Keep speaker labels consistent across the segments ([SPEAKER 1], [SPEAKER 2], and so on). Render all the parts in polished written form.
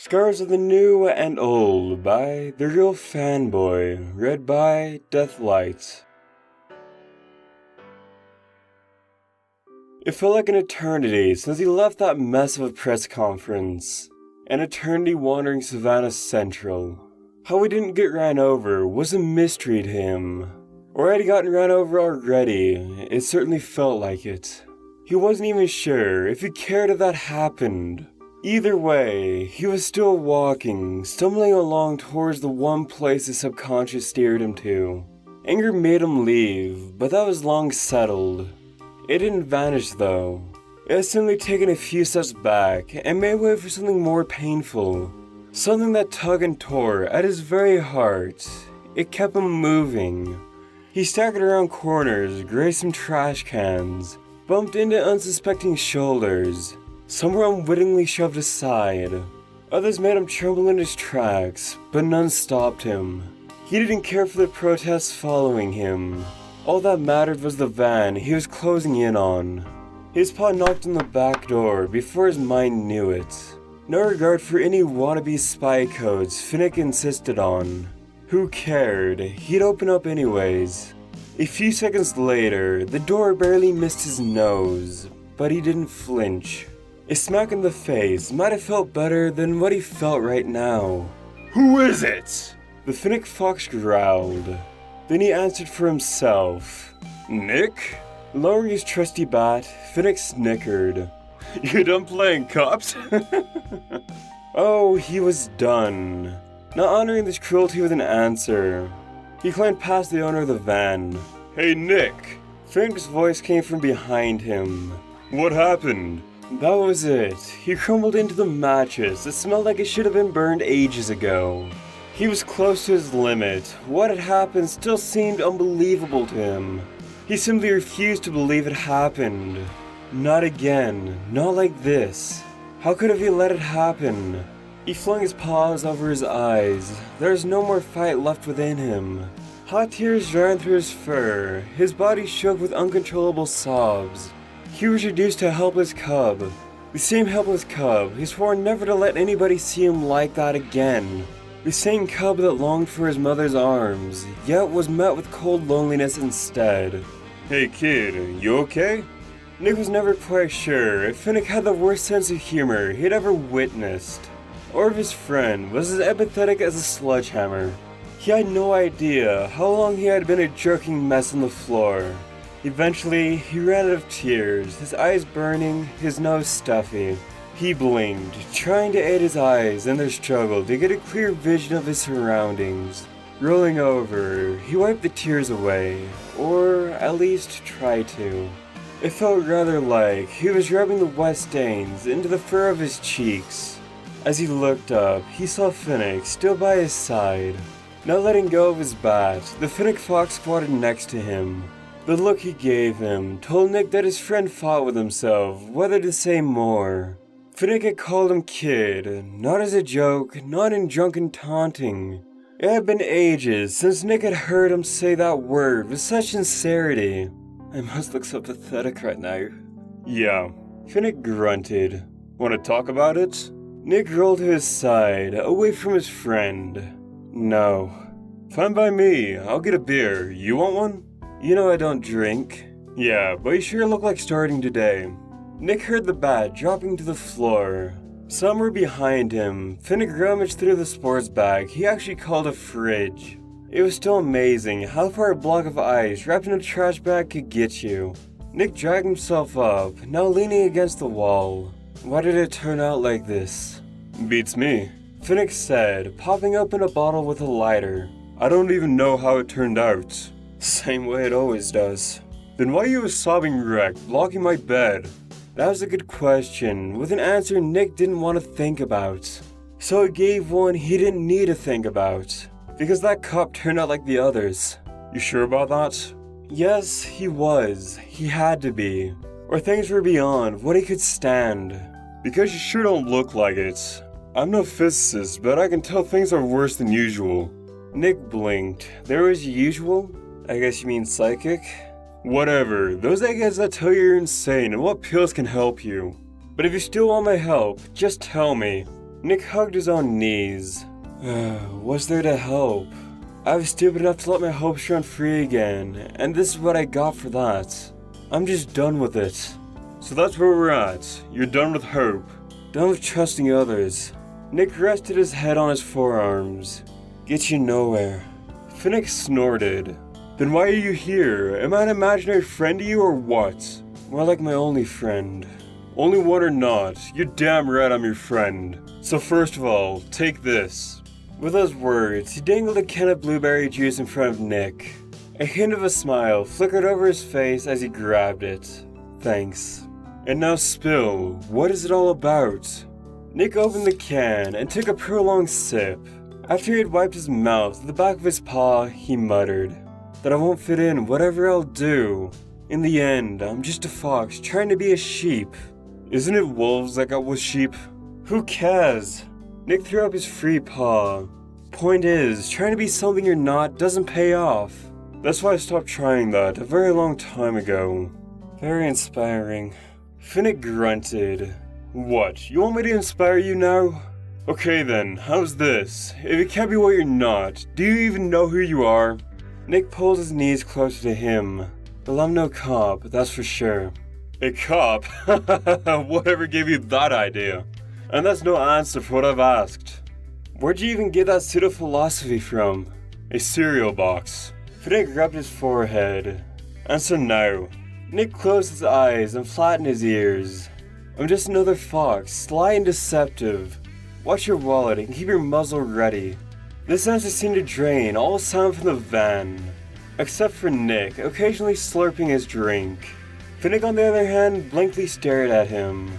[SPEAKER 1] Scars of the New and Old by The Real Fanboy, read by Deathlight. It felt like an eternity since he left that mess of a press conference. An eternity wandering Savannah Central. How he didn't get ran over was a mystery to him. Or had he gotten ran over already? It certainly felt like it. He wasn't even sure if he cared if that happened. Either way, he was still walking, stumbling along towards the one place his subconscious steered him to. Anger made him leave, but that was long settled. It didn't vanish though. It had simply taken a few steps back and made way for something more painful. Something that tugged and tore at his very heart. It kept him moving. He staggered around corners, grazed some trash cans, bumped into unsuspecting shoulders. Some were unwittingly shoved aside. Others made him tremble in his tracks, but none stopped him. He didn't care for the protests following him. All that mattered was the van he was closing in on. His paw knocked on the back door before his mind knew it. No regard for any wannabe spy codes Finnick insisted on. Who cared? He'd open up anyways. A few seconds later, the door barely missed his nose, but he didn't flinch. A smack in the face might have felt better than what he felt right now.
[SPEAKER 2] Who is it?
[SPEAKER 1] The Finnick Fox growled. Then he answered for himself.
[SPEAKER 2] Nick?
[SPEAKER 1] Lowering his trusty bat, Finnick snickered.
[SPEAKER 2] You done playing cops?
[SPEAKER 1] Oh, he was done. Not honoring this cruelty with an answer. He climbed past the owner of the van.
[SPEAKER 2] Hey Nick!
[SPEAKER 1] Finnick's voice came from behind him.
[SPEAKER 2] What happened?
[SPEAKER 1] That was it. He crumbled into the mattress that smelled like it should have been burned ages ago. He was close to his limit. What had happened still seemed unbelievable to him. He simply refused to believe it happened. Not again. Not like this. How could he let it happen? He flung his paws over his eyes. There was no more fight left within him. Hot tears ran through his fur. His body shook with uncontrollable sobs. He was reduced to a helpless cub. The same helpless cub he swore never to let anybody see him like that again. The same cub that longed for his mother's arms, yet was met with cold loneliness instead.
[SPEAKER 2] Hey kid, you okay?
[SPEAKER 1] Nick was never quite sure if Finnick had the worst sense of humor he'd ever witnessed, or if his friend was as empathetic as a sledgehammer. He had no idea how long he had been a jerking mess on the floor. Eventually, he ran out of tears, his eyes burning, his nose stuffy. He blinked, trying to aid his eyes in their struggle to get a clear vision of his surroundings. Rolling over, he wiped the tears away, or at least tried to. It felt rather like he was rubbing the wet stains into the fur of his cheeks. As he looked up, he saw Finnick still by his side. Not letting go of his bat, the Finnick Fox squatted next to him. The look he gave him told Nick that his friend fought with himself whether to say more. Finnick had called him kid, not as a joke, not in drunken taunting. It had been ages since Nick had heard him say that word with such sincerity. I must look so pathetic right now.
[SPEAKER 2] Yeah.
[SPEAKER 1] Finnick grunted.
[SPEAKER 2] Wanna talk about it?
[SPEAKER 1] Nick rolled to his side, away from his friend. No.
[SPEAKER 2] Fine by me. I'll get a beer. You want one?
[SPEAKER 1] You know I don't drink.
[SPEAKER 2] Yeah, but you sure look like starting today.
[SPEAKER 1] Nick heard the bat dropping to the floor. Somewhere behind him, Finnick rummaged through the sports bag he actually called a fridge. It was still amazing how far a block of ice wrapped in a trash bag could get you. Nick dragged himself up, now leaning against the wall. Why did it turn out like this?
[SPEAKER 2] Beats me.
[SPEAKER 1] Finnick said, popping open a bottle with a lighter.
[SPEAKER 2] I don't even know how it turned out.
[SPEAKER 1] Same way it always does.
[SPEAKER 2] Then why are you a sobbing wreck, blocking my bed?
[SPEAKER 1] That was a good question, with an answer Nick didn't want to think about. So he gave one he didn't need to think about, because that cup turned out like the others.
[SPEAKER 2] You sure about that?
[SPEAKER 1] Yes, he was. He had to be. Or things were beyond what he could stand.
[SPEAKER 2] Because you sure don't look like it. I'm no physicist, but I can tell things are worse than usual.
[SPEAKER 1] Nick blinked. There was usual? I guess you mean psychic?
[SPEAKER 2] Whatever, those eggheads that tell you you're insane and what pills can help you.
[SPEAKER 1] But if you still want my help, just tell me. Nick hugged his own knees. What's there to help? I was stupid enough to let my hopes run free again, and this is what I got for that. I'm just done with it.
[SPEAKER 2] So that's where we're at. You're done with hope.
[SPEAKER 1] Done with trusting others. Nick rested his head on his forearms. Get you nowhere.
[SPEAKER 2] Finnick snorted. Then why are you here? Am I an imaginary friend to you or what?
[SPEAKER 1] More like my only friend.
[SPEAKER 2] Only one or not, you're damn right I'm your friend. So first of all, take this.
[SPEAKER 1] With those words, he dangled a can of blueberry juice in front of Nick. A hint of a smile flickered over his face as he grabbed it. Thanks.
[SPEAKER 2] And now spill, what is it all about?
[SPEAKER 1] Nick opened the can and took a prolonged sip. After he had wiped his mouth with the back of his paw, he muttered, "That I won't fit in whatever I'll do. In the end, I'm just a fox trying to be a sheep."
[SPEAKER 2] Isn't it wolves that got with sheep?
[SPEAKER 1] Who cares? Nick threw up his free paw. Point is, trying to be something you're not doesn't pay off.
[SPEAKER 2] That's why I stopped trying that a very long time ago.
[SPEAKER 1] Very inspiring. Finnick grunted.
[SPEAKER 2] What, you want me to inspire you now? Okay then, how's this? If you can't be what you're not, do you even know who you are?
[SPEAKER 1] Nick pulled his knees closer to him. Well, I'm no cop, that's for sure.
[SPEAKER 2] A cop? Whatever gave you that idea? And that's no answer for what I've asked.
[SPEAKER 1] Where'd you even get that pseudo-philosophy from?
[SPEAKER 2] A cereal box.
[SPEAKER 1] Finnick rubbed his forehead.
[SPEAKER 2] Answer now.
[SPEAKER 1] Nick closed his eyes and flattened his ears. I'm just another fox, sly and deceptive. Watch your wallet and keep your muzzle ready. This answer seemed to drain all sound from the van, except for Nick, occasionally slurping his drink. Finnick, on the other hand, blankly stared at him,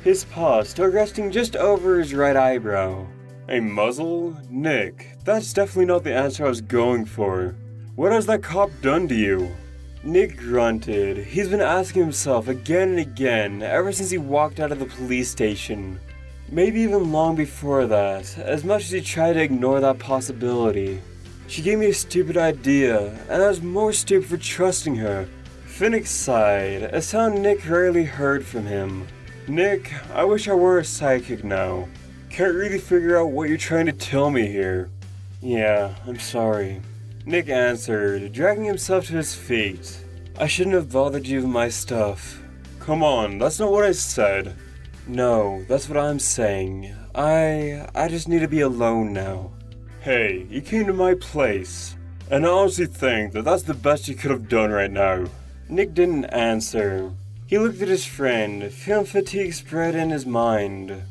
[SPEAKER 1] his paw still resting just over his right eyebrow.
[SPEAKER 2] A muzzle? Nick, that's definitely not the answer I was going for. What has that cop done to you?
[SPEAKER 1] Nick grunted. He's been asking himself again and again ever since he walked out of the police station. Maybe even long before that, as much as he tried to ignore that possibility. She gave me a stupid idea, and I was more stupid for trusting her. Finnick sighed, a sound Nick rarely heard from him.
[SPEAKER 2] Nick, I wish I were a psychic now. Can't really figure out what you're trying to tell me here.
[SPEAKER 1] Yeah, I'm sorry. Nick answered, dragging himself to his feet. I shouldn't have bothered you with my stuff.
[SPEAKER 2] Come on, that's not what I said.
[SPEAKER 1] No, that's what I'm saying. I just need to be alone now.
[SPEAKER 2] Hey, you came to my place, and I honestly think that that's the best you could have done right now.
[SPEAKER 1] Nick didn't answer. He looked at his friend, feeling fatigue spread in his mind.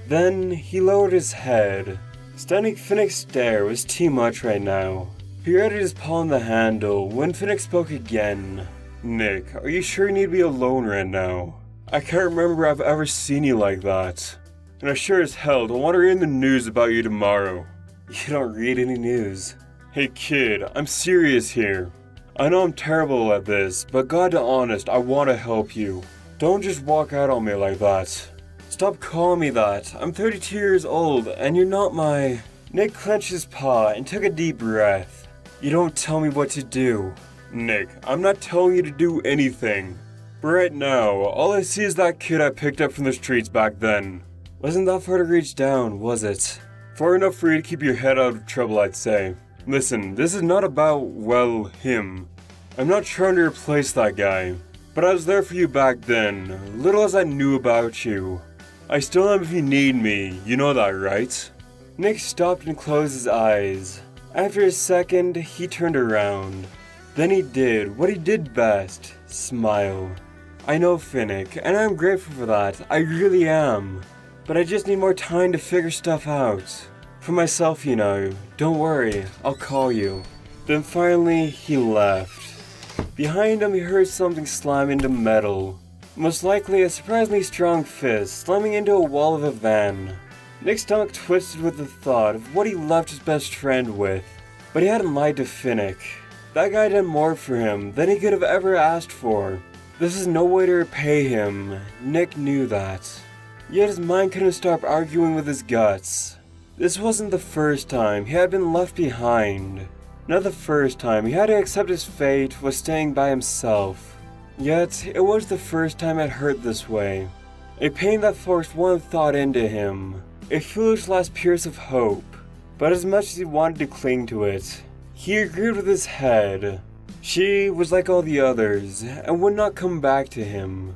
[SPEAKER 1] Then he lowered his head. Stunning Finnick's stare was too much right now. He readied his paw on the handle when Finnick spoke again.
[SPEAKER 2] Nick, are you sure you need to be alone right now? I can't remember I've ever seen you like that. And I sure as hell don't want to read in the news about you tomorrow.
[SPEAKER 1] You don't read any news.
[SPEAKER 2] Hey kid, I'm serious here. I know I'm terrible at this, but God to honest, I want to help you. Don't just walk out on me like that.
[SPEAKER 1] Stop calling me that. I'm 32 years old, and you're not my... Nick clenched his paw and took a deep breath. You don't tell me what to do.
[SPEAKER 2] Nick, I'm not telling you to do anything. But right now, all I see is that kid I picked up from the streets back then.
[SPEAKER 1] Wasn't that far to reach down, was it?
[SPEAKER 2] Far enough for you to keep your head out of trouble, I'd say. Listen, this is not about, well, him. I'm not trying to replace that guy. But I was there for you back then, little as I knew about you. I still am if you need me, you know that, right?
[SPEAKER 1] Nick stopped and closed his eyes. After a second, he turned around. Then he did what he did best, smile. I know, Finnick, and I'm grateful for that, I really am. But I just need more time to figure stuff out. For myself, you know. Don't worry, I'll call you. Then finally, he left. Behind him, he heard something slam into metal. Most likely a surprisingly strong fist slamming into a wall of a van. Nick's stomach twisted with the thought of what he left his best friend with. But he hadn't lied to Finnick. That guy did more for him than he could have ever asked for. This is no way to repay him. Nick knew that. Yet his mind couldn't stop arguing with his guts. This wasn't the first time he had been left behind. Not the first time he had to accept his fate was staying by himself. Yet it was the first time it hurt this way. A pain that forced one thought into him. a foolish last pierce of hope. But as much as he wanted to cling to it, he agreed with his head. She was like all the others, and would not come back to him.